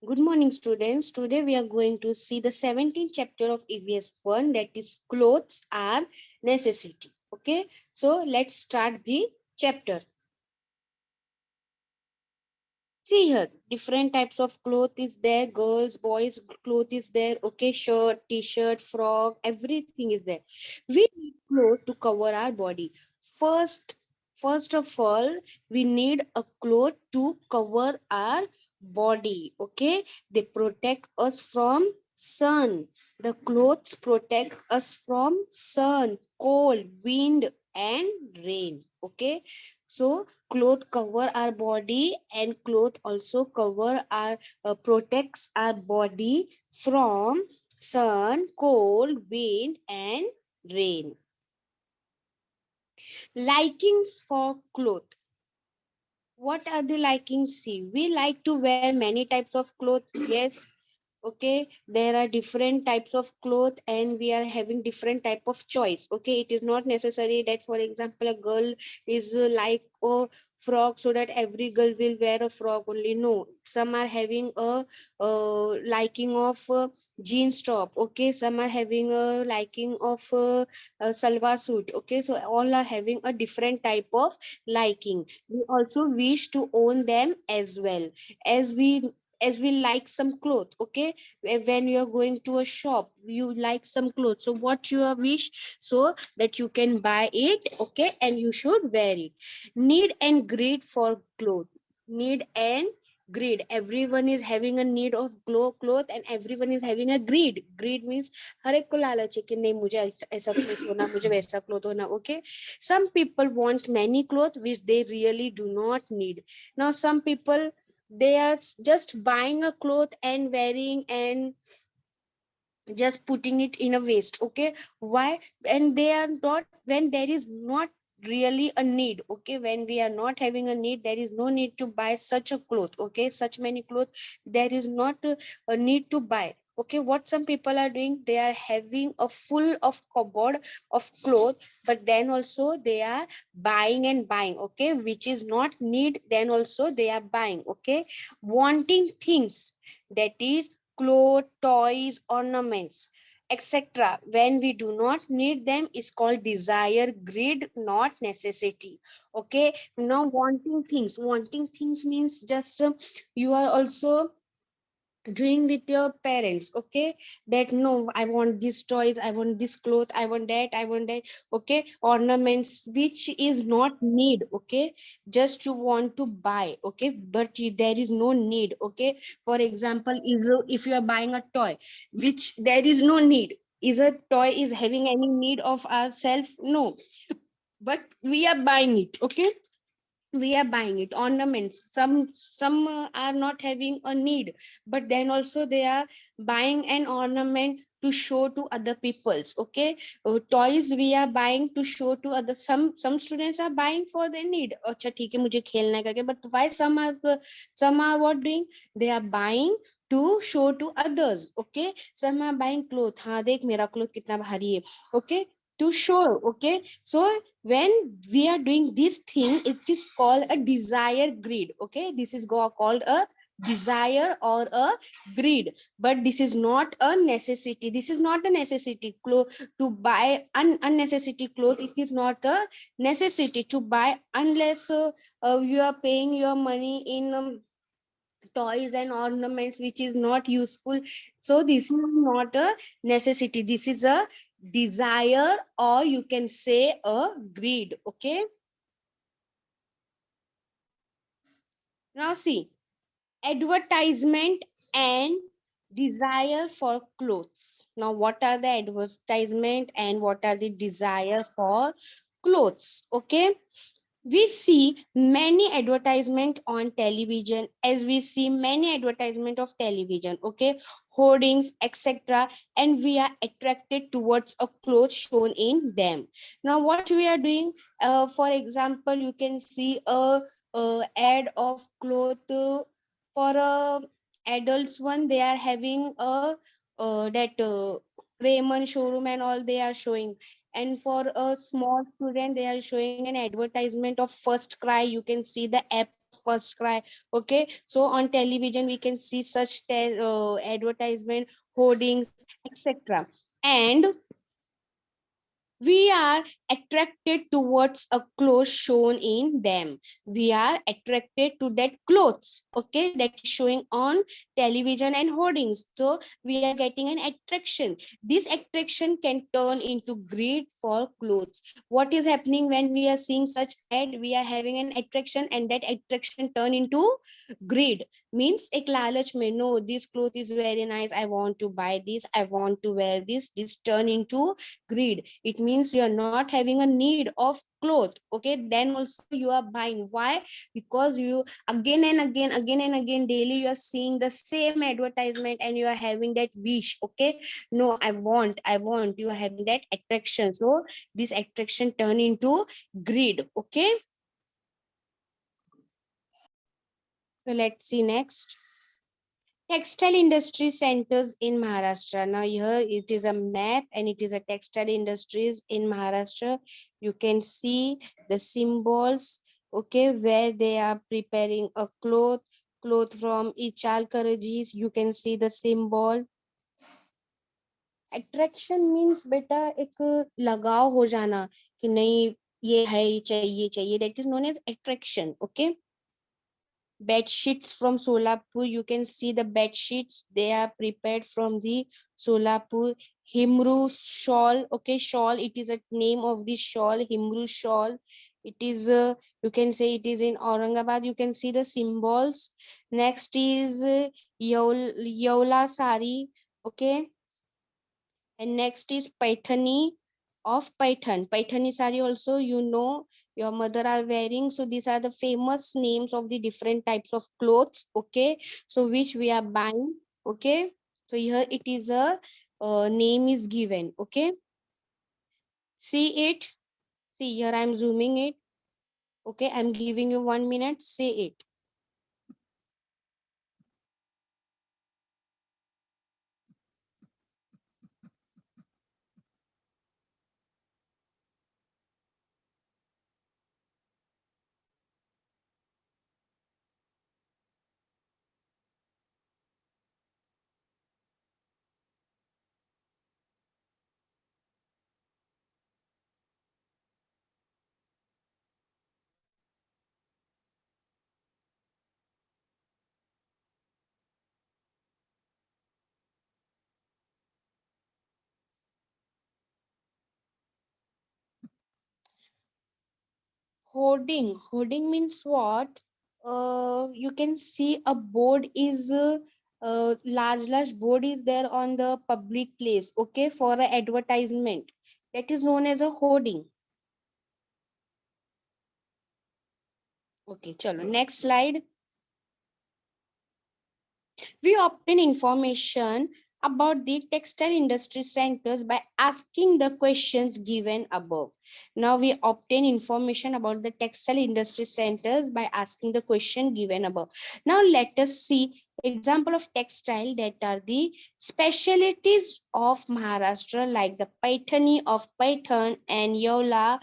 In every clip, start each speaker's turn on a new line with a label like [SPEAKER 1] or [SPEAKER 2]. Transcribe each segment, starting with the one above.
[SPEAKER 1] Good morning, students. Today we are going to see the 17th chapter of EVS 1, that is clothes are necessity. Okay, so let's start the chapter. See here, different types of cloth is there. Girls, boys, cloth is there. Okay, shirt, t-shirt, frock, everything is there. We need clothes to cover our body. First, first of all, we need a cloth to cover our body. Okay, they protect us from sun. The clothes protect us from sun, cold, wind, and rain. Okay, so cloth cover our body, and cloth also cover our protects our body from sun, cold, wind, and rain. Likings for cloth. What are the likings? See, we like to wear many types of cloth. Yes, okay, there are different types of cloth and we are having different type of choice. Okay, it is not necessary that, for example, a girl is like a frock, so that every girl will wear a frock only. No, some are having a liking of jeans top. Okay, some are having a liking of salwar suit. Okay, so all are having a different type of liking. We also wish to own them as well, as we like some clothes. Okay, when you are going to a shop, you like some clothes, so what you wish, so that you can buy it. Okay, and you should wear it. Need and greed for clothes. Need and greed, everyone is having a need of cloth, and everyone is having a greed means हर एक को लालच है कि नहीं मुझे ऐसा cloth होना, मुझे वैसा क्लोथ होना. Okay, some people want many clothes which they really do not need. Now some people, they are just buying a cloth and wearing and just putting it in a waste. Okay, why? And they are not, when there is not really a need. Okay, when we are not having a need, there is no need to buy such a cloth. Okay, such many clothes, there is not a need to buy. Okay, what some people are doing, they are having a full of cupboard of clothes, but then also they are buying and buying. Okay, which is not need, then also they are buying. Okay, wanting things, that is clothes, toys, ornaments, etc. When we do not need them is called desire, greed, not necessity. Okay, now wanting things means just you are also doing with your parents. Okay, that no, I want these toys, I want this cloth, I want that, I want that. Okay, ornaments which is not need. Okay, just you want to buy. Okay, but there is no need. Okay, for example, is if you are buying a toy which there is no need, is a toy is having any need of ourself? No, but we are buying it. Okay, we are buying it. Ornaments, some are not having a need, but then also they are buying an ornament to show to other peoples. Okay, toys we are buying to show to other. Some students are buying for their need. अच्छा ठीक है मुझे खेलना है करके, but why some are what doing, they are buying to show to others. Okay, some are buying clothes, हाँ देख मेरा cloth कितना भारी है. Okay, to show. Okay, so when we are doing this thing, it is called a desire, greed. Okay, this is called a desire or a greed, but this is not a necessity. This is not a necessity clothes to buy unnecessary clothes. It is not a necessity to buy unless you are paying your money in toys and ornaments which is not useful. So this is not a necessity, this is a desire, or you can say a greed. Okay, now see, advertisement and desire for clothes. Now what are the advertisement and what are the desire for clothes? Okay, we see many advertisement on television, as we see many advertisement of television. Okay, hoardings, etc., and we are attracted towards a clothes shown in them. Now what we are doing, for example, you can see a ad of cloth for a adults one. They are having a that Raymond showroom and all they are showing. And for a small student, they are showing an advertisement of First Cry. You can see the app First Cry. Okay, so on television we can see such advertisement, hoardings, etc. And we are attracted towards a clothes shown in them. We are attracted to that clothes, okay, that is showing on television and hoardings. So we are getting an attraction. This attraction can turn into greed for clothes. What is happening when we are seeing such ad? We are having an attraction, and that attraction turn into greed. Means ek lalach mein, no, this cloth is very nice, I want to buy this, I want to wear this. This turn into greed. It means you are not having a need of cloth, okay, then also you are buying. Why? Because you again and again daily you are seeing the same advertisement and you are having that wish, okay, no, I want, you are having that attraction. So this attraction turn into greed, okay. So let's see next. Textile industry centers in Maharashtra. Now here it is a map and it is a textile industries in Maharashtra. You can see the symbols, okay, where they are preparing a cloth from Ichalkarajis. You can see the symbol. Attraction means beta एक लगाव हो जाना कि नहीं ये है, ये चाहिए. That is known as attraction, okay. Bed sheets from Solapur. You can see the bed sheets. They are prepared from the Solapur. Himru shawl. Okay, shawl. It is a name of the shawl. Himru shawl. It is. You can say it is in Aurangabad. You can see the symbols. Next is Yola sari. Okay, and next is Paithani of Paithan. Paithani sari also, you know, your mother are wearing. So these are the famous names of the different types of clothes, okay, so which we are buying, okay. So here it is a name is given, okay. See it. See here I'm zooming it, okay. I'm giving you 1 minute. See it. Hoarding means what? You can see a board is large board is there on the public place, okay, for a advertisement. That is known as a hoarding. Okay, chalo next slide. We obtain information about the textile industry sectors by asking the questions given above. Now we obtain information about the textile industry centers by asking the question given above. Now let us see example of textile that are the specialties of Maharashtra, like the Paithani of Paithan and Yola,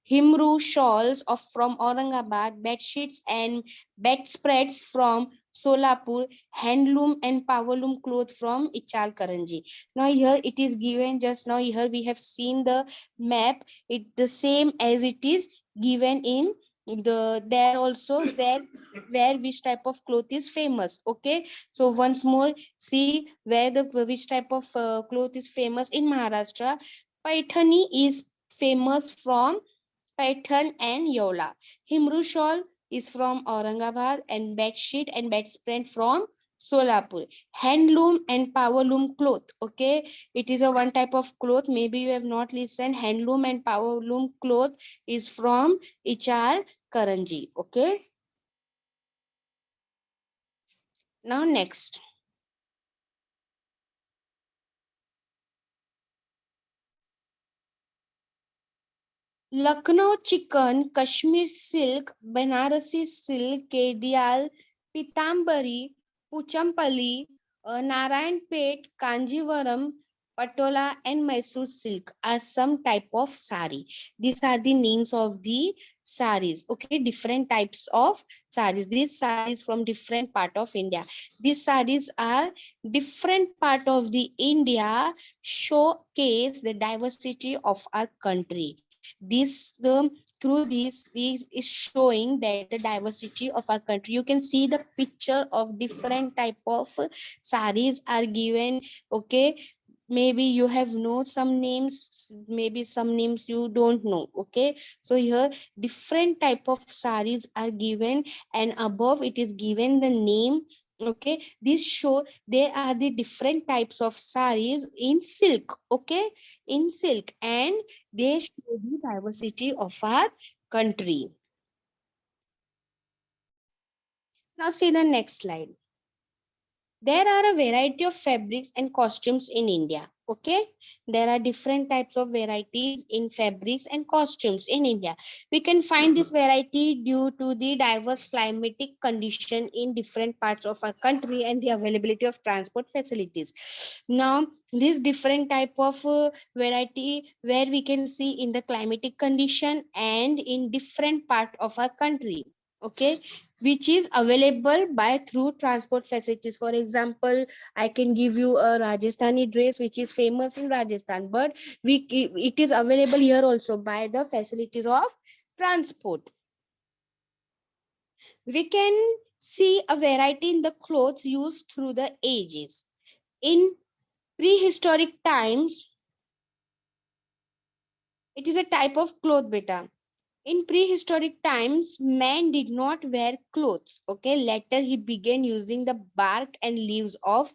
[SPEAKER 1] Himru shawls of from Aurangabad, bed sheets and bedspreads from Solapur, handloom and powerloom cloth from Ichalkaranji. Now here it is given just now. Here we have seen the map. It the same as it is given in the there also where which type of cloth is famous. Okay, so once more see where the which type of cloth is famous in Maharashtra. Paithani is famous from Paithan and Yola. Himru shawl is from Aurangabad and bedsheet and bedspread from Solapur. Handloom and powerloom cloth. Okay, it is a one type of cloth. Maybe you have not listened. Handloom and powerloom cloth is from Ichal Karanji. Okay. Now next. Lucknow chicken, Kashmir silk, Banarasi silk, Kedial, Pitambari, Puchampally, Narayanpet, Kanjivaram, Patola and Mysore silk are some type of sari. These are the names of the saris. Okay, different types of saris. These saris from different part of India. These saris are different part of the India, showcase the diversity of our country. This through this is showing that the diversity of our country. You can see the picture of different type of saris are given. Okay, maybe you have know some names, maybe some names you don't know. Okay, so here different type of saris are given, and above it is given the name. Okay, this show there are the different types of saris in silk. Okay, in silk, and they show the diversity of our country. Now see the next slide. There are a variety of fabrics and costumes in India. Okay, there are different types of varieties in fabrics and costumes in India. We can find this variety due to the diverse climatic condition in different parts of our country and the availability of transport facilities. Now this different type of variety where we can see in the climatic condition and in different part of our country. Okay, which is available by through transport facilities. For example, I can give you a Rajasthani dress which is famous in Rajasthan, but it is available here also by the facilities of transport. We can see a variety in the clothes used through the ages. In prehistoric times, it is a type of cloth, beta. In prehistoric times, man did not wear clothes. Okay, later he began using the bark and leaves of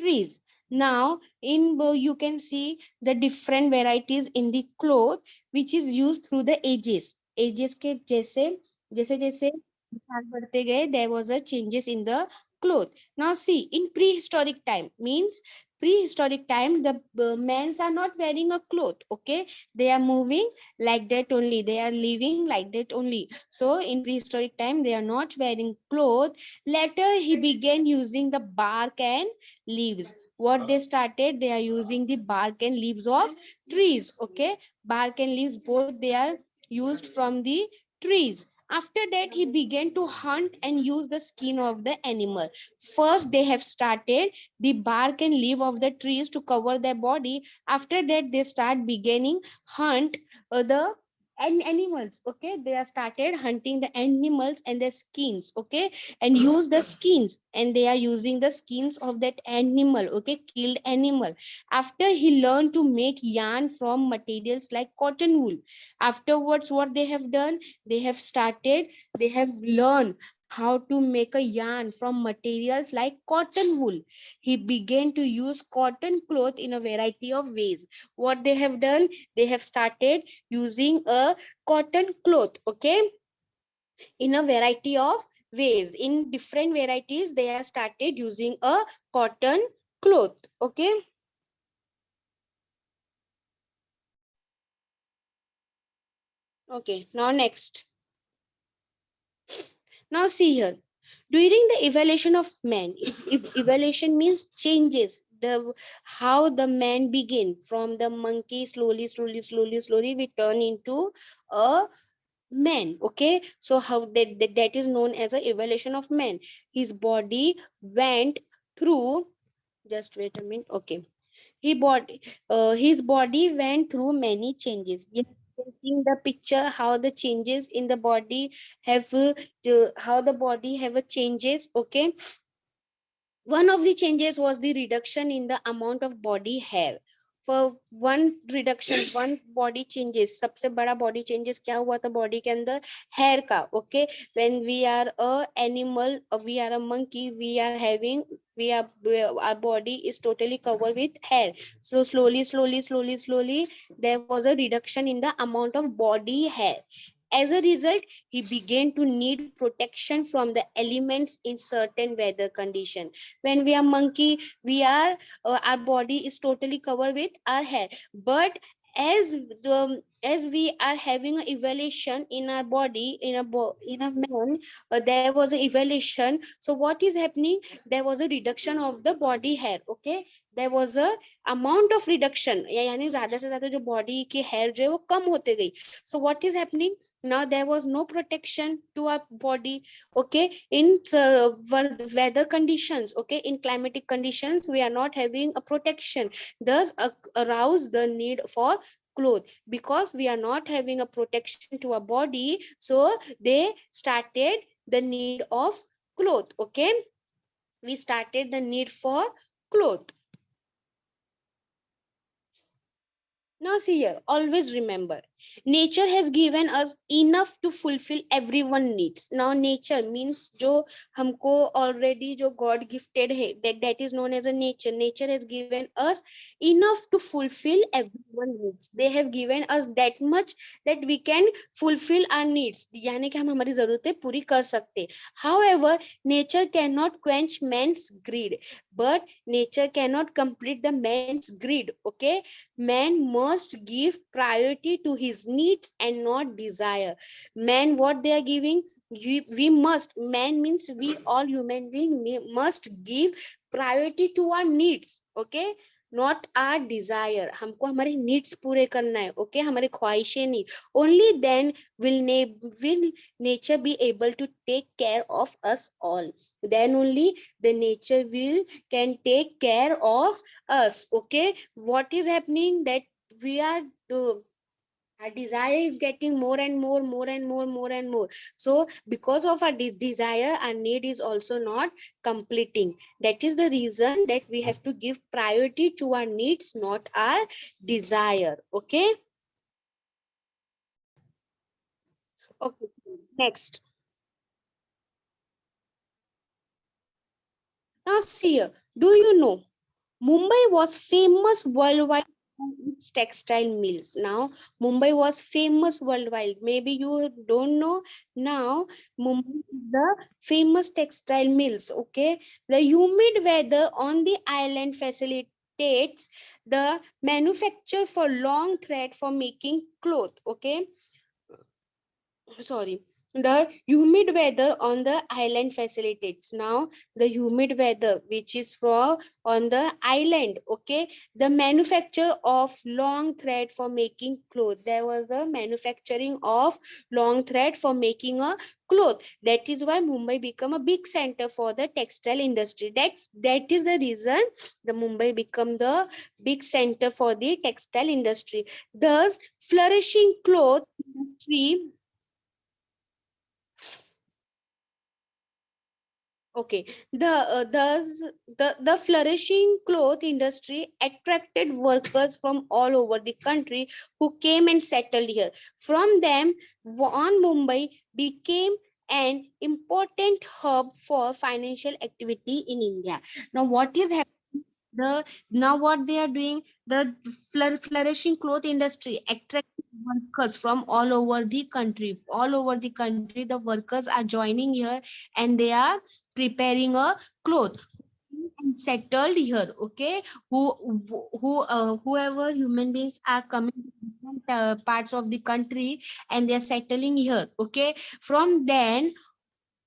[SPEAKER 1] trees. Now, you can see the different varieties in the cloth which is used through the ages. Ages के जैसे जैसे साल बढ़ते गए, there was a changes in the cloth. Now see, in prehistoric time means prehistoric time the men are not wearing a cloth. Okay, they are moving like that only, they are living like that only. So in prehistoric time they are not wearing clothes. Later he began using the bark and leaves. What they started, they are using the bark and leaves of trees. Okay, bark and leaves both they are used from the trees. After that he began to hunt and use the skin of the animal. First they have started the bark and leaf of the trees to cover their body. After that they start beginning hunt the and animals. Okay, they are started hunting the animals and their skins. Okay, and use the skins, and they are using the skins of that animal. Okay, killed animal. After he learned to make yarn from materials like cotton wool. Afterwards what they have done, they have learned how to make a yarn from materials like cotton wool. He began to use cotton cloth in a variety of ways. What they have done, they have started using a cotton cloth. Okay, in a variety of ways, in different varieties they are started using a cotton cloth. Okay, okay, now next. Now see here, during the evolution of man, if evolution means changes, the how the man begin from the monkey, slowly we turn into a man. Okay, so how that is known as a evolution of man. His body went through, just wait a minute. Okay, his body went through many changes. You can see in the picture how the changes in the body have how the body have a changes. Okay, one of the changes was the reduction in the amount of body hair. For one reduction, one body changes, सबसे बड़ा body changes क्या हुआ था body के अंदर, hair का. Okay, when we are a animal, we are a monkey, we are having, our body is totally covered with hair. So slowly there was a reduction in the amount of body hair. As a result, he began to need protection from the elements in certain weather condition. When we are monkey, we are our body is totally covered with our hair. But as the as we are having an evaluation in our body, in a man, there was an evaluation. So what is happening, there was a reduction of the body hair. Okay, there was a amount of reduction, यानी ज्यादा से ज्यादा जो body की hair जो है वो कम होते गई. So what is happening now, there was no protection to our body. Okay, in weather conditions, okay, in climatic conditions, we are not having a protection, thus arouse the need for clothes. Because we are not having a protection to our body, so they started the need of cloth. Okay, we started the need for cloth. Now see here, always remember, nature has given us enough to fulfill everyone needs. Now nature means जो हमको already जो God gifted है, that is known as a nature. Nature has given us enough to fulfill everyone needs. They have given us that much that we can fulfill our needs. यानी कि हम हमारी जरूरतें पूरी कर सकते. However, nature cannot quench man's greed, but nature cannot complete the man's greed. Okay, man must give priority to his needs and not desire. Man, what they are giving, we must, man means we all human being must give priority to our needs. Okay, not our desire. हमको हमारे needs पूरे करना है. Okay, हमारे ख्वाहिशें नहीं. Only then will nature be able to take care of us all. Then only the nature will can take care of us. Okay, what is happening, that we are our desire is getting more and more. So because of our desire, our need is also not completing. That is the reason that we have to give priority to our needs, not our desire. Okay, okay, next. Now see here, do you know Mumbai was famous worldwide for its textile mills? Now, Mumbai was famous worldwide. Maybe you don't know. Now, Mumbai is the famous textile mills. Okay, the humid weather on the island facilitates the manufacture for long thread for making cloth. Okay, sorry, the humid weather on the island facilitates. Now the humid weather which is for on the island, okay, the manufacture of long thread for making cloth, there was a manufacturing of long thread for making a cloth. That is why Mumbai become a big center for the textile industry. That is the reason the Mumbai become the big center for the textile industry. Thus flourishing cloth industry. Okay, the flourishing cloth industry attracted workers from all over the country who came and settled here. From them, on Mumbai became an important hub for financial activity in India. Now, what is happening? Now what they are doing, the flourishing cloth industry attract workers from all over the country. The workers are joining here and they are preparing a cloth and settled here. Okay, whoever human beings are coming to different parts of the country and they are settling here. Okay, from then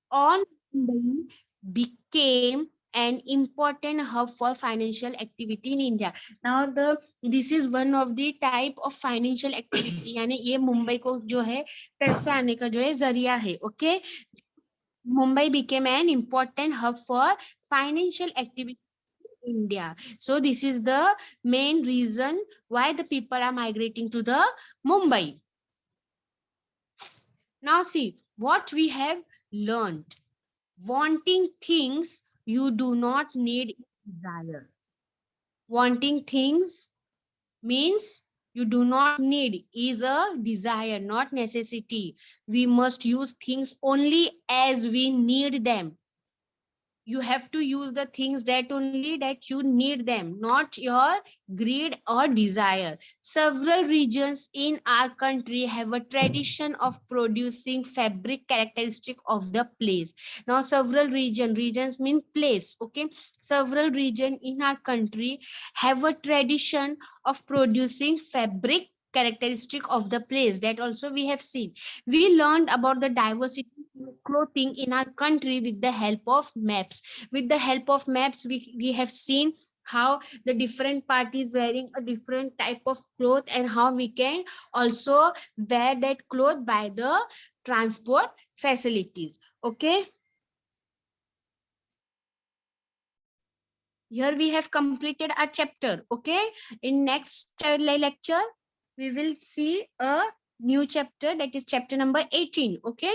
[SPEAKER 1] on, Mumbai became an important hub for financial activity in India. Now this is one of the type of financial activity. यानी ये मुंबई को जो है पैसे आने का जो है जरिया है. Okay, Mumbai became an important hub for financial activity in India. So this is the main reason why the people are migrating to the Mumbai. Now see what we have learned. Wanting things you do not need desire. Wanting things means you do not need is a desire, not necessity. We must use things only as we need them. You have to use the things that only that you need them, not your greed or desire. Several regions in our country have a tradition of producing fabric characteristic of the place. Now several regions mean place. Okay, several region in our country have a tradition of producing fabric characteristic of the place, that also we have seen. We learned about the diversity in clothing in our country with the help of maps. With the help of maps, we have seen how the different parties wearing a different type of cloth, and how we can also wear that cloth by the transport facilities. Okay, here we have completed a chapter. Okay, in next lecture we will see a new chapter, that is chapter number 18. Okay.